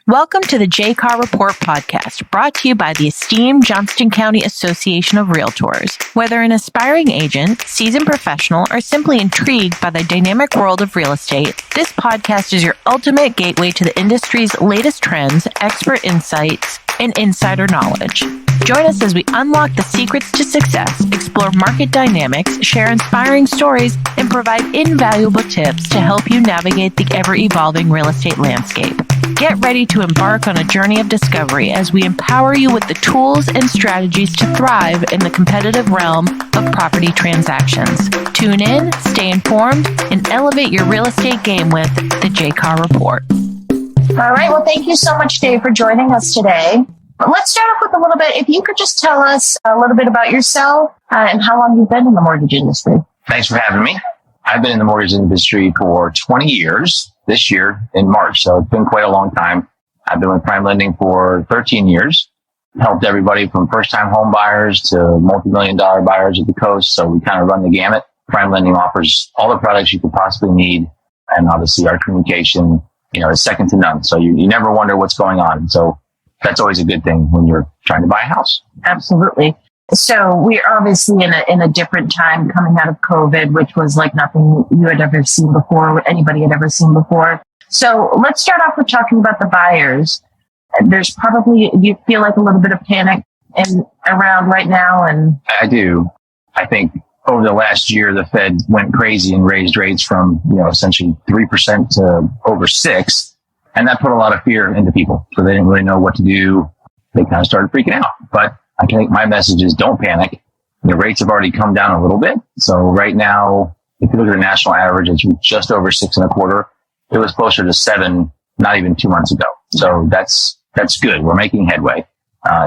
Welcome to the J-Car Report podcast, brought to you by the esteemed Johnston County Association of Realtors. Whether an aspiring agent, seasoned professional, or simply intrigued by the dynamic world of real estate, this podcast is your ultimate gateway to the industry's latest trends, expert insights, and insider knowledge. Join us as we unlock the secrets to success, explore market dynamics, share inspiring stories, and provide invaluable tips to help you navigate the ever-evolving real estate landscape. Get ready to embark on a journey of discovery as we empower you with the tools and strategies to thrive in the competitive realm of property transactions. Tune in, stay informed, and elevate your real estate game with the J-Car Report. All right. Well, thank you so much, Dave, for joining us today. Let's start off with a little bit. If you could just tell us a little bit about yourself and how long you've been in the mortgage industry. Thanks for having me. I've been in the mortgage industry for 20 years this year in March. So it's been quite a long time. I've been with PirmeLending for 13 years, helped everybody from first-time home buyers to multi-million-dollar buyers at the coast. So we kind of run the gamut. PirmeLending offers all the products you could possibly need. And obviously our communication, is second to none. So you never wonder what's going on. So that's always a good thing when you're trying to buy a house. Absolutely. So we're obviously in a different time coming out of COVID, which was like nothing you had ever seen before, or anybody had ever seen before. So let's start off with talking about the buyers. There's probably, you feel like a little bit of panic around right now. And I do. I think over the last year, the Fed went crazy and raised rates from, essentially 3% to over 6%. And that put a lot of fear into people. So they didn't really know what to do. They kind of started freaking out. But I think my message is don't panic. The rates have already come down a little bit. So right now, if you look at the national average, it's just over 6.25. It was closer to 7, not even 2 months ago. So that's good. We're making headway.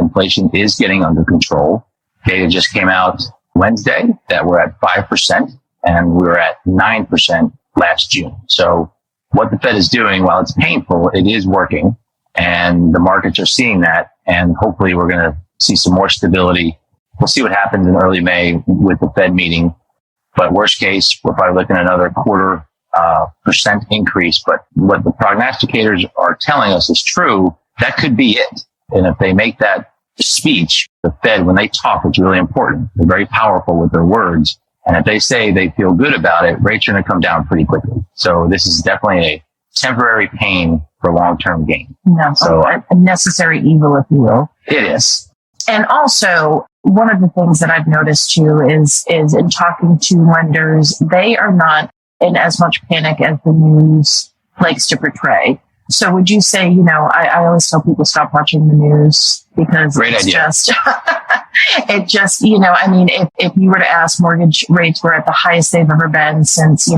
Inflation is getting under control. Data just came out Wednesday that we're at 5% and we were at 9% last June. So what the Fed is doing, while it's painful, it is working, and the markets are seeing that, and hopefully we're going to see some more stability. We'll see what happens in early May with the Fed meeting, but worst case, we're probably looking at another 0.25% increase. But what the prognosticators are telling us is true. That could be it. And if they make that speech, the Fed, when they talk, it's really important. They're very powerful with their words. And if they say they feel good about it, rates are going to come down pretty quickly. So this is definitely a temporary pain for long-term gain. No, so a necessary evil, if you will. It is. And also, one of the things that I've noticed too is in talking to lenders, they are not in as much panic as the news likes to portray. So would you say, I always tell people stop watching the news because it just, if you were to ask, mortgage rates were at the highest they've ever been since,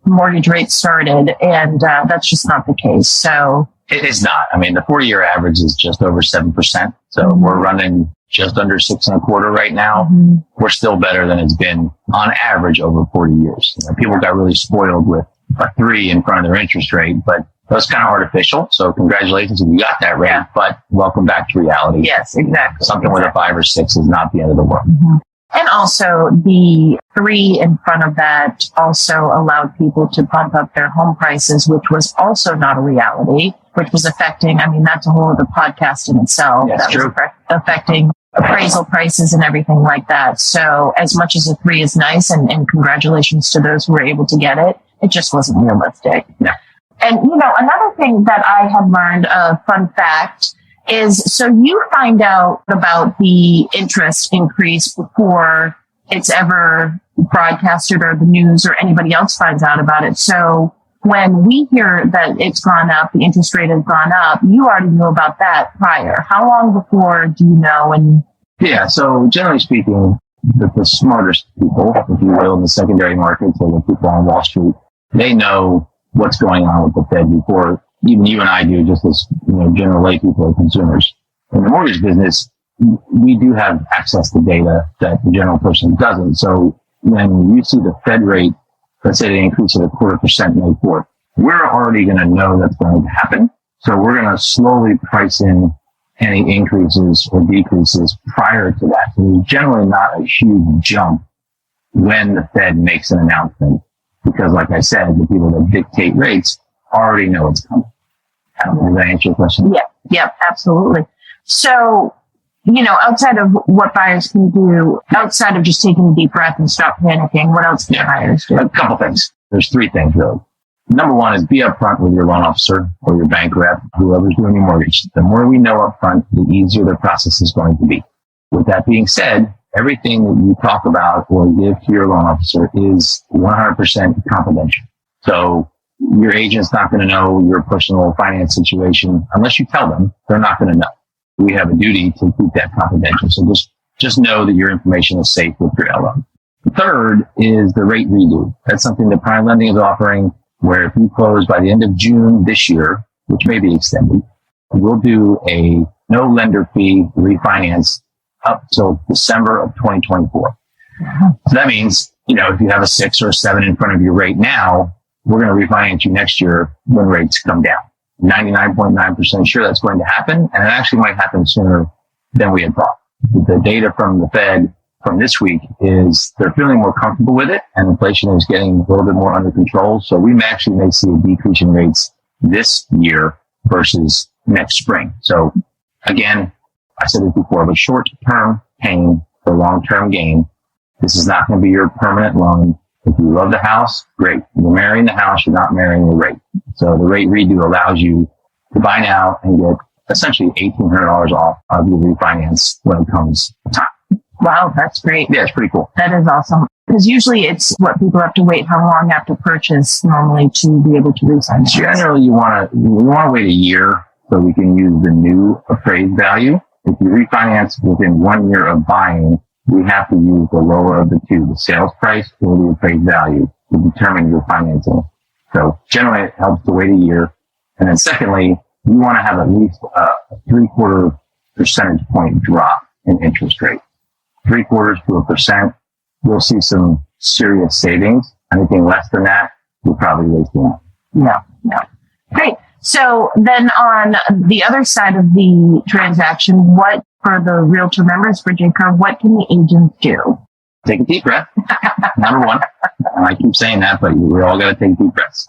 mortgage rates started. And that's just not the case. So it is not. I mean, the 40-year average is just over 7%. So we're running just under 6.25 right now. Mm-hmm. We're still better than it's been on average over 40 years. People got really spoiled with a 3 in front of their interest rate, but that's kind of artificial. So congratulations if you got that rate, but welcome back to reality. Yes, exactly. Something with a 5 or 6 is not the end of the world. Mm-hmm. And also the 3 in front of that also allowed people to bump up their home prices, which was also not a reality, which was affecting, that's a whole other podcast in itself. That's true. Was affecting appraisal prices and everything like that. So as much as a 3 is nice and congratulations to those who were able to get it, it just wasn't realistic. No. And, another thing that I have learned, a fun fact, is so you find out about the interest increase before it's ever broadcasted or the news or anybody else finds out about it. So when we hear that it's gone up, the interest rate has gone up, you already knew about that prior. How long before do you know? Yeah, so generally speaking, the smartest people, if you will, in the secondary market, so the people on Wall Street, they know what's going on with the Fed before even you and I do, just as general lay people or consumers. In the mortgage business, we do have access to data that the general person doesn't. So when you see the Fed rate, let's say they increase it 0.25% May 4th, we're already going to know that's going to happen. So we're going to slowly price in any increases or decreases prior to that. So there's generally not a huge jump when the Fed makes an announcement, because like I said, the people that dictate rates already know it's coming. Does that answer your question? Yeah, absolutely. So, outside of what buyers can do, outside of just taking a deep breath and stop panicking, what else can buyers do? A couple things. There's three things, really. Number one is be upfront with your loan officer or your bank rep, whoever's doing your mortgage. The more we know upfront, the easier the process is going to be. With that being said, everything that you talk about or give to your loan officer is 100% confidential. So your agent's not going to know your personal finance situation unless you tell them. They're not going to know. We have a duty to keep that confidential. So just know that your information is safe with your LO. The third is the rate redo. That's something that PirmeLending is offering, where if you close by the end of June this year, which may be extended, we'll do a no lender fee refinance up till December of 2024. So that means, if you have a 6 or a 7 in front of your rate now, we're going to refinance you next year when rates come down. 99.9% sure that's going to happen, and it actually might happen sooner than we had thought. The data from the Fed from this week is they're feeling more comfortable with it, and inflation is getting a little bit more under control. So we actually may see a decrease in rates this year versus next spring. So again, I said it before, but short-term pain for long-term gain. This is not going to be your permanent loan. If you love the house, great. You're marrying the house, you're not marrying the rate. So the rate redo allows you to buy now and get essentially $1,800 off of your refinance when it comes time. Wow, that's great. Yeah, it's pretty cool. That is awesome. Because usually it's what people have to wait, how long after purchase normally to be able to refinance. Generally, you want to wait a year so we can use the new appraised value. If you refinance within 1 year of buying, we have to use the lower of the two, the sales price or the appraised value, to determine your financing. So generally, it helps to wait a year. And then secondly, you want to have at least a 3/4 percentage point drop in interest rate. 0.75%, you'll see some serious savings. Anything less than that, you're probably wasting it. Yeah. Great. So then on the other side of the transaction, what for the realtor members for JCAR, what can the agents do? Take a deep breath. Number one. I keep saying that, but we all got to take deep breaths.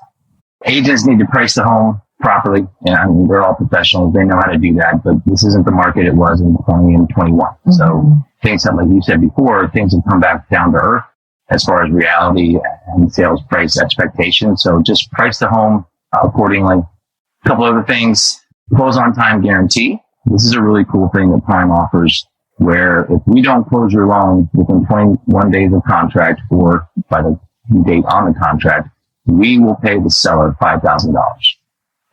Agents need to price the home properly. And they're all professionals. They know how to do that, but this isn't the market it was in 20 and 21. Mm-hmm. So things that, like you said before, things have come back down to earth as far as reality and sales price expectations. So just price the home accordingly. A couple other things, close on time guarantee. This is a really cool thing that Prime offers, where if we don't close your loan within 21 days of contract or by the date on the contract, we will pay the seller $5,000.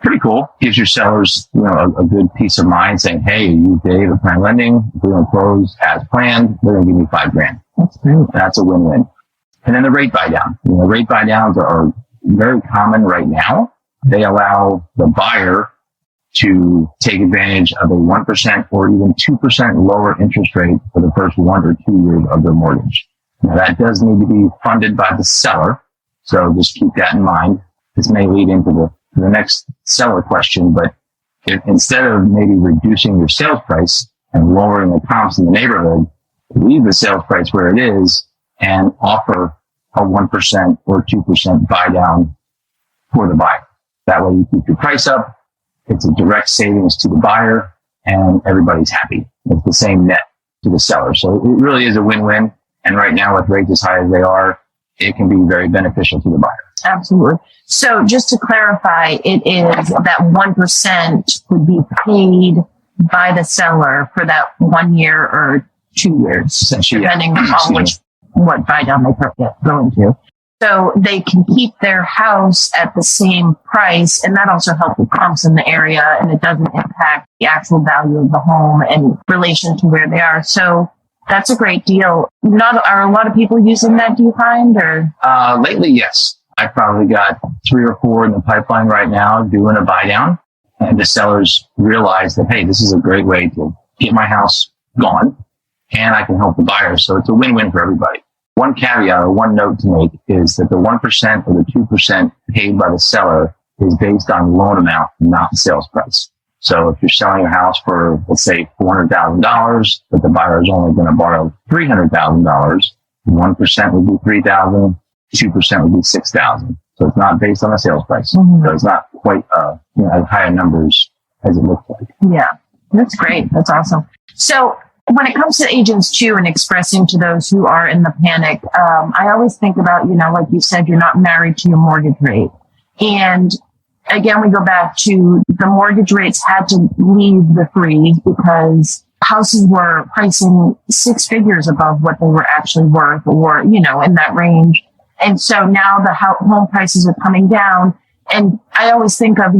Pretty cool. Gives your sellers, a good peace of mind saying, hey, you used Dave at PirmeLending. If we don't close as planned, they're going to give me $5,000. That's great. That's a win-win. And then the rate buy down. Rate buy downs are very common right now. They allow the buyer to take advantage of a 1% or even 2% lower interest rate for the first 1 or 2 years of their mortgage. Now that does need to be funded by the seller. So just keep that in mind. This may lead into the next seller question, but if instead of maybe reducing your sales price and lowering the comps in the neighborhood, leave the sales price where it is and offer a 1% or 2% buy down for the buyer. That way you keep your price up. It's a direct savings to the buyer and everybody's happy. It's the same net to the seller. So it really is a win-win. And right now with rates as high as they are, it can be very beneficial to the buyer. Absolutely. So just to clarify, it is that 1% would be paid by the seller for that 1 year or 2 years, depending on what buy down they go into. So they can keep their house at the same price, and that also helps with comps in the area, and it doesn't impact the actual value of the home in relation to where they are. So that's a great deal. Are a lot of people using that, do you find? Or lately, yes. I've probably got 3 or 4 in the pipeline right now doing a buy down, and the sellers realize that, hey, this is a great way to get my house gone, and I can help the buyer. So it's a win-win for everybody. One caveat or one note to make is that the 1% or the 2% paid by the seller is based on loan amount, not sales price. So if you're selling your house for, let's say, $400,000, but the buyer is only going to borrow $300,000, 1% would be $3,000, 2% would be $6,000. So it's not based on the sales price. Mm-hmm. So it's not quite, as high a numbers as it looks like. Yeah, that's great. That's awesome. So when it comes to agents too, and expressing to those who are in the panic, I always think about, like you said, you're not married to your mortgage rate. And again, we go back to the mortgage rates had to leave the threes because houses were pricing 6 figures above what they were actually worth, or, in that range. And so now the home prices are coming down. And I always think of,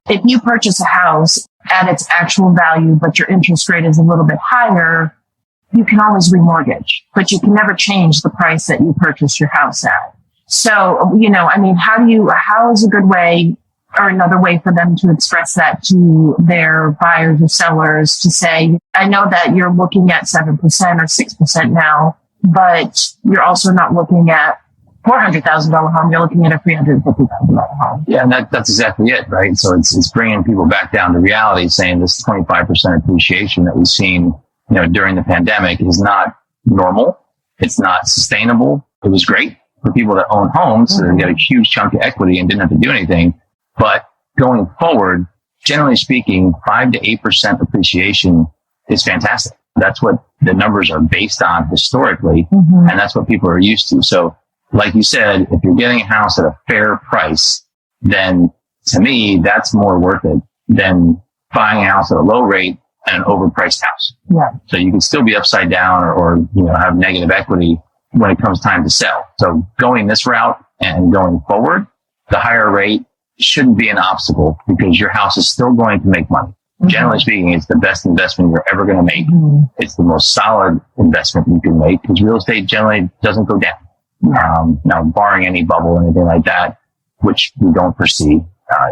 if you purchase a house at its actual value, but your interest rate is a little bit higher, you can always remortgage, but you can never change the price that you purchased your house at. So, how is a good way or another way for them to express that to their buyers or sellers to say, I know that you're looking at 7% or 6% now, but you're also not looking at $400,000 home, you're looking at a $350,000 home. Yeah, and that's exactly it, right? So it's bringing people back down to reality, saying this 25% appreciation that we've seen, during the pandemic is not normal. It's not sustainable. It was great for people that own homes, so they get a huge chunk of equity and didn't have to do anything. But going forward, generally speaking, 5 to 8% appreciation is fantastic. That's what the numbers are based on historically, and that's what people are used to. So, like you said, if you're getting a house at a fair price, then to me, that's more worth it than buying a house at a low rate and an overpriced house. Yeah. So you can still be upside down or have negative equity when it comes time to sell. So going this route and going forward, the higher rate shouldn't be an obstacle because your house is still going to make money. Generally speaking, it's the best investment you're ever going to make. It's the most solid investment you can make because real estate generally doesn't go down. Now, barring any bubble or anything like that, which we don't foresee,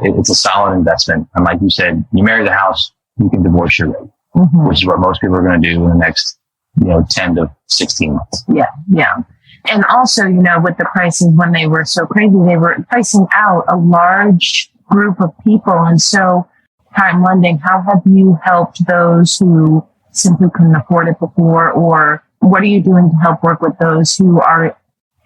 it's a solid investment. And like you said, you marry the house, you can divorce your rate, which is what most people are going to do in the next, 10 to 16 months. Yeah. And also, with the prices when they were so crazy, they were pricing out a large group of people. And so, PirmeLending, how have you helped those who simply couldn't afford it before? Or what are you doing to help work with those who are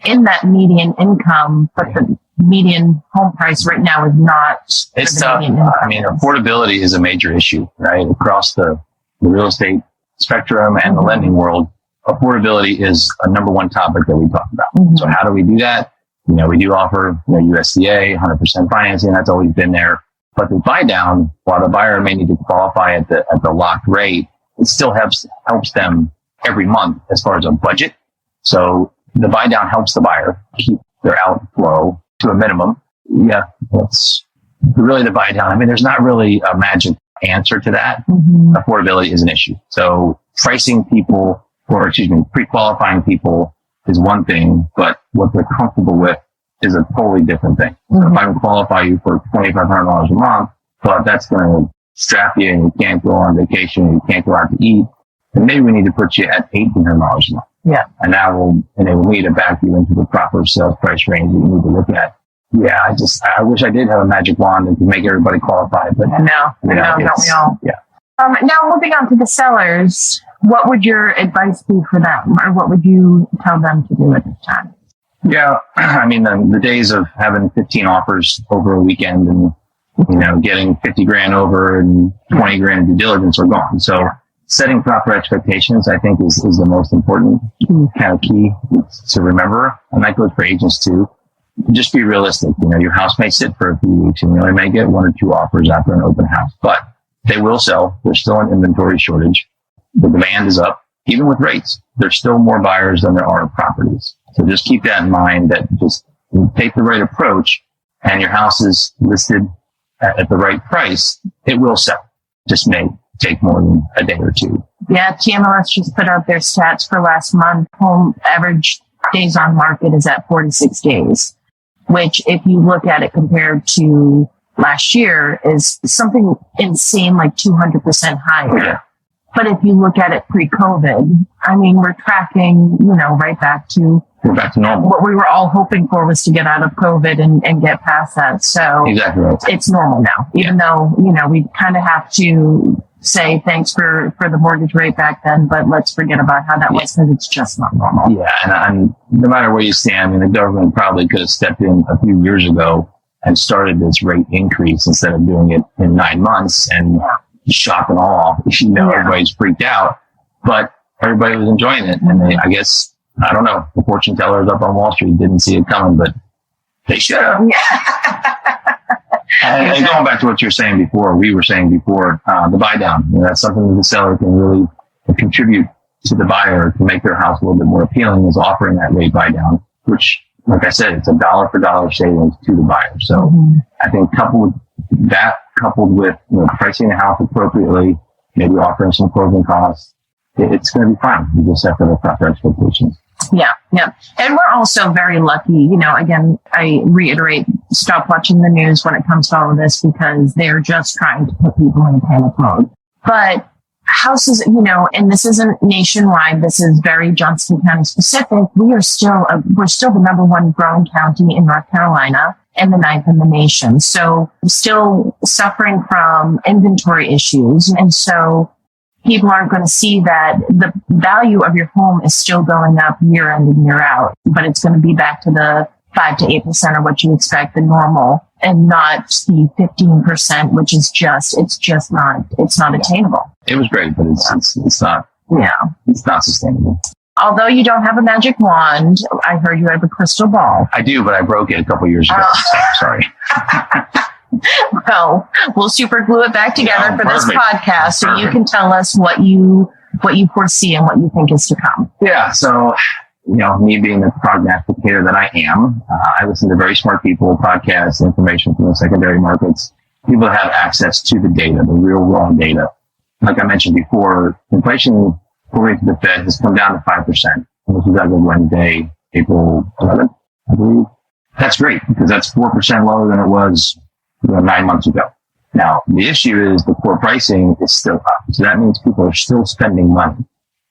in that median income, but the median home price right now is not? It's tough. Affordability is a major issue, right? Across the real estate spectrum and the lending world, affordability is a number one topic that we talk about. So how do we do that? We do offer USDA, 100% financing. That's always been there. But the buy down, while the buyer may need to qualify at the locked rate, it still helps them every month as far as a budget. So the buy down helps the buyer keep their outflow to a minimum. Yeah, that's really the buy down. There's not really a magic answer to that. Affordability is an issue. So pricing people, pre-qualifying people is one thing, but what they're comfortable with is a totally different thing. So if I can qualify you for $2,500 a month, but that's going to strap you and you can't go on vacation, you can't go out to eat, then maybe we need to put you at $1,800 a month. Yeah. And that will enable me to back you into the proper sales price range that you need to look at. Yeah, I wish I did have a magic wand and could make everybody qualify, but don't we all? Yeah. Now moving on to the sellers, what would your advice be for them, or what would you tell them to do at this time? Yeah, the days of having 15 offers over a weekend and getting 50 grand over and 20 grand due diligence are gone. So setting proper expectations, I think, is the most important kind of key to remember. And that goes for agents too. Just be realistic. Your house may sit for a few weeks and you only may get 1 or 2 offers after an open house, but they will sell. There's still an inventory shortage. The demand is up. Even with rates, there's still more buyers than there are properties. So just keep that in mind, that just take the right approach and your house is listed at the right price. It will sell. Just may take more than a day or two. Yeah, TMLS just put out their stats for last month. Home average days on market is at 46 days, which if you look at it compared to last year is something insane, like 200% higher. Yeah. But if you look at it pre-COVID, we're tracking, right back to we're back to normal. What we were all hoping for was to get out of COVID and get past that. So Exactly right. it's normal now, even though, we kind of have to say thanks for the mortgage rate back then, but let's forget about how that was, because it's just not normal. Yeah, and no matter where you stand, the government probably could have stepped in a few years ago and started this rate increase instead of doing it in 9 months and shock and awe. Everybody's freaked out, but everybody was enjoying it. And I guess, I don't know, the fortune tellers up on Wall Street didn't see it coming, but they should have. And going back to what we were saying before, the buy down. That's something that the seller can really contribute to the buyer to make their house a little bit more appealing, is offering that rate buy down, which, like I said, it's a dollar for dollar savings to the buyer. So I think coupled with pricing the house appropriately, maybe offering some closing costs, it's going to be fine. You just have to have proper expectations. Yeah. And we're also very lucky. Again, I reiterate, stop watching the news when it comes to all of this, because they're just trying to put people in panic mode. But houses, and this isn't nationwide, this is very Johnston County specific. We're still the number one growing county in North Carolina and the 9th in the nation. So still suffering from inventory issues. And so people aren't going to see that the value of your home is still going up year in and year out, but it's going to be back to the 5 to 8% of what you expect, the normal, and not the 15%, which is it's not attainable. It was great, but it's not. Yeah, it's not sustainable. Although you don't have a magic wand, I heard you have a crystal ball. I do, but I broke it a couple years ago. So sorry. Well, we'll super glue it back together for perfect. this podcast, so Perfect. you can tell us what you foresee and what you think is to come. Yeah. So, me being the prognosticator that I am, I listen to very smart people, podcasts, information from the secondary markets, people that have access to the data, the real raw data. Like I mentioned before, inflation according to the Fed has come down to 5%. And this is as of Wednesday, April 11th, I believe. That's great, because that's 4% lower than it was 9 months ago. Now, the issue is the core pricing is still up. So that means people are still spending money.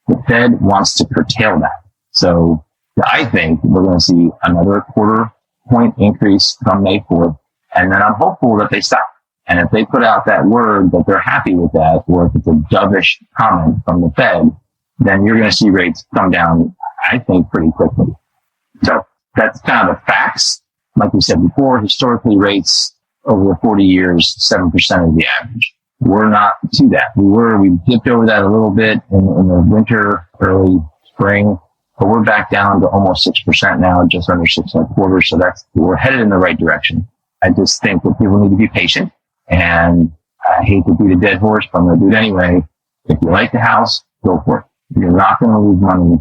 The Fed wants to curtail that. So I think we're going to see another quarter point increase come May 4th. And then I'm hopeful that they stop. And if they put out that word that they're happy with that, or if it's a dovish comment from the Fed, then you're going to see rates come down, I think, pretty quickly. So that's kind of the facts. Like we said before, historically rates over 40 years, 7% is the average. We're not to that. We dipped over that a little bit in the winter, early spring, but we're back down to almost 6% now, just under 6.25%. So we're headed in the right direction. I just think that people need to be patient, and I hate to beat a dead horse, but I'm going to do it anyway. If you like the house, go for it. You're not going to lose money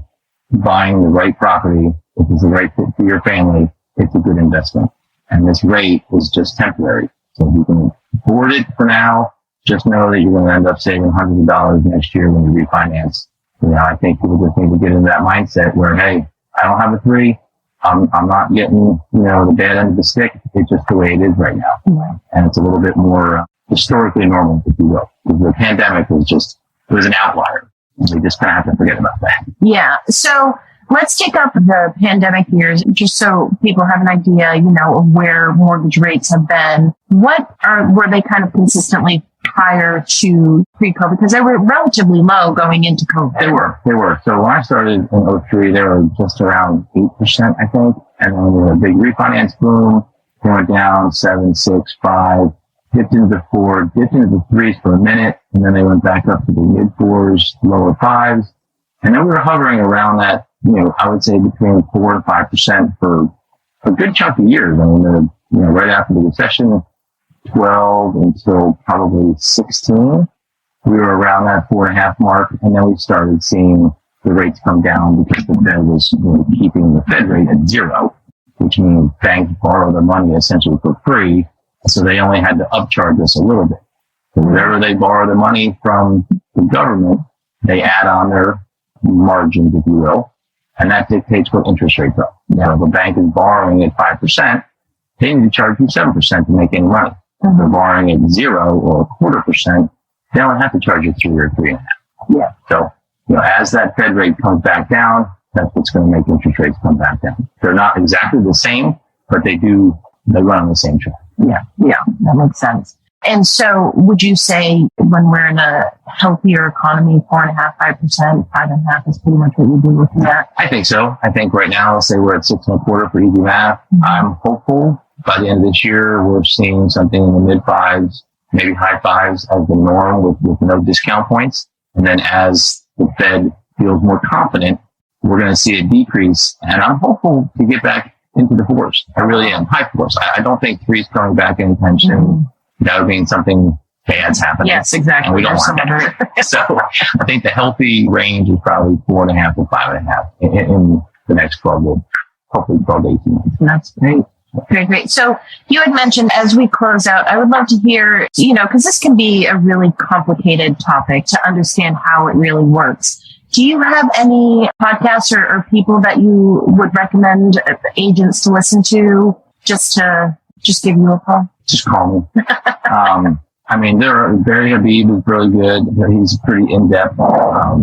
buying the right property. If it's the right fit for your family, it's a good investment. And this rate is just temporary. So if you can afford it for now, just know that you're going to end up saving hundreds of dollars next year when you refinance. I think people just need to get into that mindset where, hey, I don't have a 3. I'm not getting, the bad end of the stick. It's just the way it is right now. Yeah. And it's a little bit more historically normal, if you will. Because the pandemic was an outlier. We just kind of have to forget about that. Yeah. So let's take up the pandemic years, just so people have an idea, of where mortgage rates have been. Were they kind of consistently prior to pre-COVID? Because they were relatively low going into COVID. They were. So when I started in 2003, they were just around 8%, I think. And then we had a big refinance boom, went down 7, 6, 5, dipped into the 4, dipped into the 3s for a minute, and then they went back up to the mid 4s, lower 5s. And then we were hovering around that, I would say between 4 and 5% for a good chunk of years. I mean, right after the recession, 12 until probably 16, we were around that 4.5 mark, and then we started seeing the rates come down because the Fed was keeping the Fed rate at 0, which means banks borrow their money essentially for free, so they only had to upcharge us a little bit. So wherever they borrow the money from the government, they add on their margins, if you will, and that dictates what interest rates are. Now, if a bank is borrowing at 5%, they need to charge you 7% to make any money. If they're borrowing at 0 or 0.25%, they don't have to charge you 3 or 3.5. Yeah. So, as that Fed rate comes back down, that's what's going to make interest rates come back down. They're not exactly the same, but they run on the same track. Yeah, that makes sense. And so would you say when we're in a healthier economy, 4.5%, 5%, 5.5% is pretty much what you'd be looking at? I think so. I think right now, let's say we're at 6.25% for easy math. Mm-hmm. I'm hopeful by the end of this year, we're seeing something in the mid fives, maybe high fives as the norm with no discount points. And then as the Fed feels more confident, we're going to see a decrease. And I'm hopeful to get back into the fours. I really am. High fours. I don't think 3 is coming back anytime soon. Mm-hmm. That would mean something bad's happening. Yes, exactly. And we don't want that. So I think the healthy range is probably 4.5 to 5.5 in the next 12 to 18 months. That's great. Great. So you had mentioned as we close out, I would love to hear, because this can be a really complicated topic to understand how it really works. Do you have any podcasts or people that you would recommend agents to listen to just give you a call? Just call me. Barry Habib is really good. He's pretty in-depth.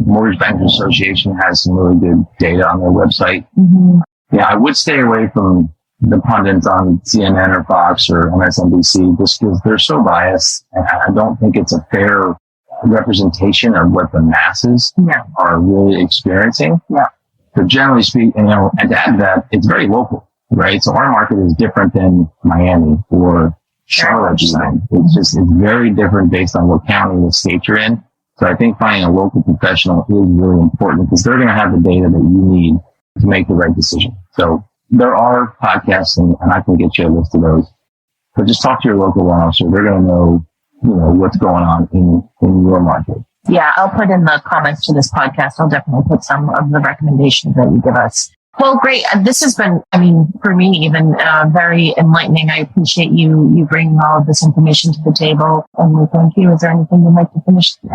Mortgage Bankers Association has some really good data on their website. Mm-hmm. Yeah, I would stay away from the pundits on CNN or Fox or MSNBC just because they're so biased. And I don't think it's a fair representation of what the masses are really experiencing. Yeah. But generally speaking, and to add to that, it's very local, right? So our market is different than Miami or Charlotte. It's very different based on what county or state you're in. So I think finding a local professional is really important because they're going to have the data that you need to make the right decision. So there are podcasts and I can get you a list of those, but just talk to your local loan officer. They're going to know, what's going on in your market. Yeah, I'll put in the comments to this podcast. I'll definitely put some of the recommendations that you give us. Well, great. This has been, for me, even very enlightening. I appreciate you bringing all of this information to the table. And we thank you. Is there anything you'd like to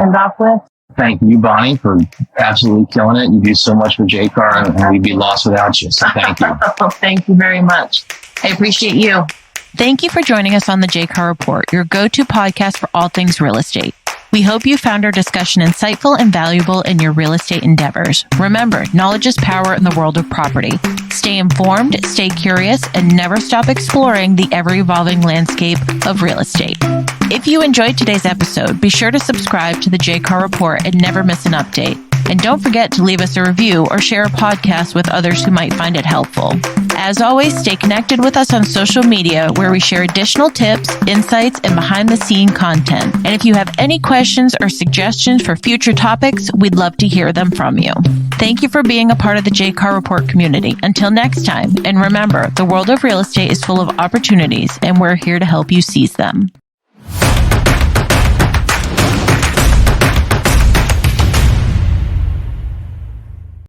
end off with? Thank you, Bonnie, for absolutely killing it. You do so much for JCAR, and we'd be lost without you. So thank you. Thank you very much. I appreciate you. Thank you for joining us on the JCAR Report, your go-to podcast for all things real estate. We hope you found our discussion insightful and valuable in your real estate endeavors. Remember, knowledge is power in the world of property. Stay informed, stay curious, and never stop exploring the ever-evolving landscape of real estate. If you enjoyed today's episode, be sure to subscribe to the JCAR Report and never miss an update. And don't forget to leave us a review or share a podcast with others who might find it helpful. As always, stay connected with us on social media where we share additional tips, insights, and behind-the-scene content. And if you have any questions or suggestions for future topics, we'd love to hear them from you. Thank you for being a part of the JCAR Report community. Until next time, and remember, the world of real estate is full of opportunities, and we're here to help you seize them.